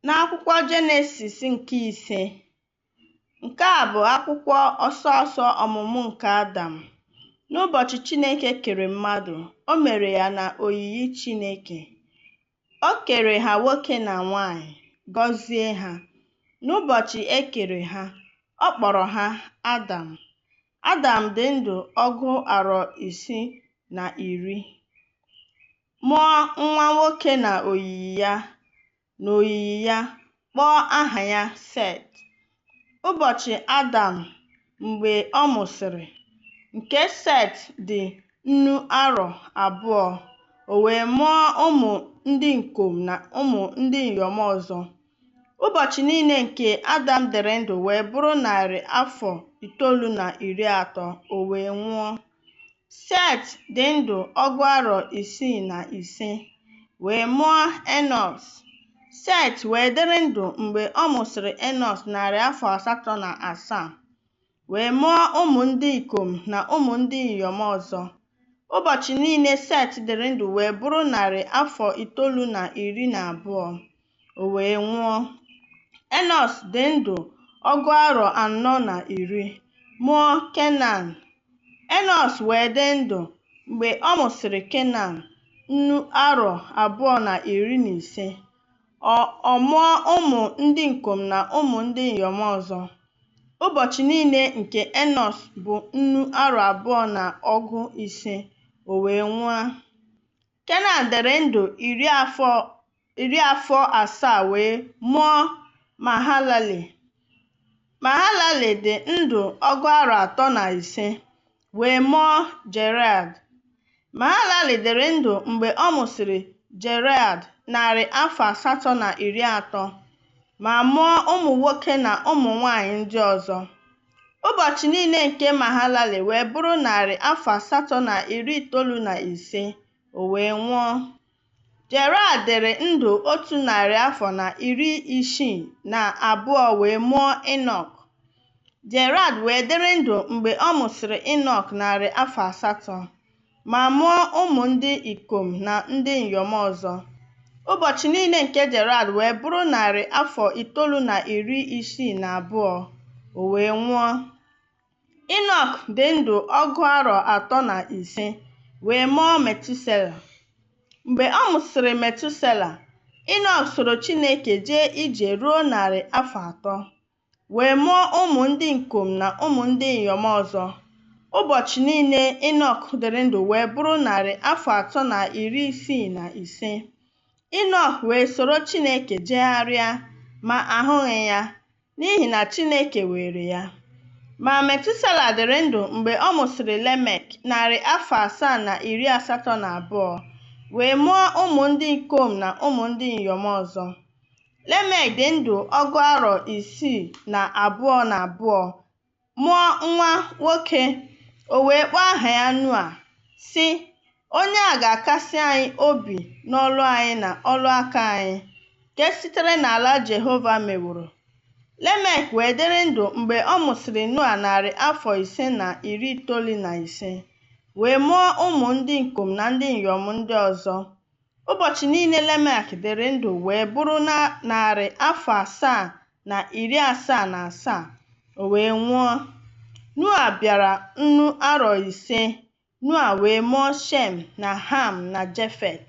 N'akwụkwọ Jenesis nke 5, nke a bụ akwụkwọ ọsọ ọmụmụ nke Adam. N'ụbọchị Chineke kere mmadụ, o mere ya na oyiyi Chineke. O kere ha nwoke na nwanyị, gọzie ha. N'ụbọchị e kere ha, ọ kpọrọ ha Adam. Adam dị ndụ 610, mụọ nwa nwoke na oyiyi ya, kpọọ aha ya Set. Ụbọchị Adam mgbe ọ mụsịrị, nke Set dị nnu arọ 2, o wee mụọ ụmụ ndị ikom na ụmụ ndị inyom ọzọ. Ụbọchị niile nke Adam dịrị ndụ wee bụrụ 930, o wee nwụọ. Set dị ndụ 605, wee mụọ Enos. Set wee dịrị ndụ mgbe ọ mụsịrị Enos 807, wee mụọ ụmụ ndị ikom na ụmụ ndị inyom ọzọ. Ụbọchị niile Set dịrị ndụ wee bụrụ 912, o wee nwụọ. Enos dị ndụ 410, mụọ Kenan. Enos wee dị ndụ mgbe ọ mụsịrị Kenan nnu arọ 215. Ọ mụọ ụmụ ndị ikom na ụmụ ndị inyom ọzọ. Ụbọchị niile nke Enos bụ nnu arọ 205, o wee nwụọ. Kenan dịrị ndụ 7 wee mụọ Mahalalel. Mahalalel dị ndụ 305, wee mụọ Jared. Mahalalel dịrị ndụ mgbe ọ mụsịrị Jared 830, ma mụọ ụmụ nwoke na ụmụ nwanyị ndị ọzọ. Ụbọchị niile nke Mahalalel wee bụrụ 895, o wee nwụọ. Jared dịrị ndụ 162 wee mụọ Enọk. Jared wee dịrị ndụ mgbe ọ mụsịrị Enọk 800, ma mụọ ụmụ ndị ikom na ndị inyom ọzọ. Ụbọchị niile nke Jared wee bụrụ 962, o wee nwụọ. Enọk dị ndụ 305, wee mụọ Metusela. Mgbe ọ mụsịrị Metusela, Enọk soro Chineke jee ije ruo 300, wee mụọ ụmụ ndị ikom na ụmụ ndị inyom ọzọ. Ụbọchị niile Enọk dịrị ndụ wee bụrụ 365. Enọk wee soro Chineke jegharịa, ma ahụghị ya, n'ihi na Chineke were ya. Ma Metusela dịrị ndụ mgbe ọ mụsịrị Lemek 782, wee mụọ ụmụ ndị ikom na ụmụ ndị inyom ọzọ. Lemek dị ndụ 622, mụọ nwa nwoke, o wee kpọọ aha ya Noa, sị, onye a ga-akasị anyị obi n'ọlụ anyị na ọlụ aka anyị, nke sitere n'ala Jehova meworo. Lemek wee dịrị ndụ mgbe ọ mụsịrị Noa 595, wee mụọ ụmụ ndị ikom na ndị inyom ndị ọzọ. Ụbọchị niile Lemek dịrị ndụ wee bụrụ 777, o wee nwụọ. Noa bịara nnu arọ 5. Noa wee mụọ Shem na Ham na Jefet.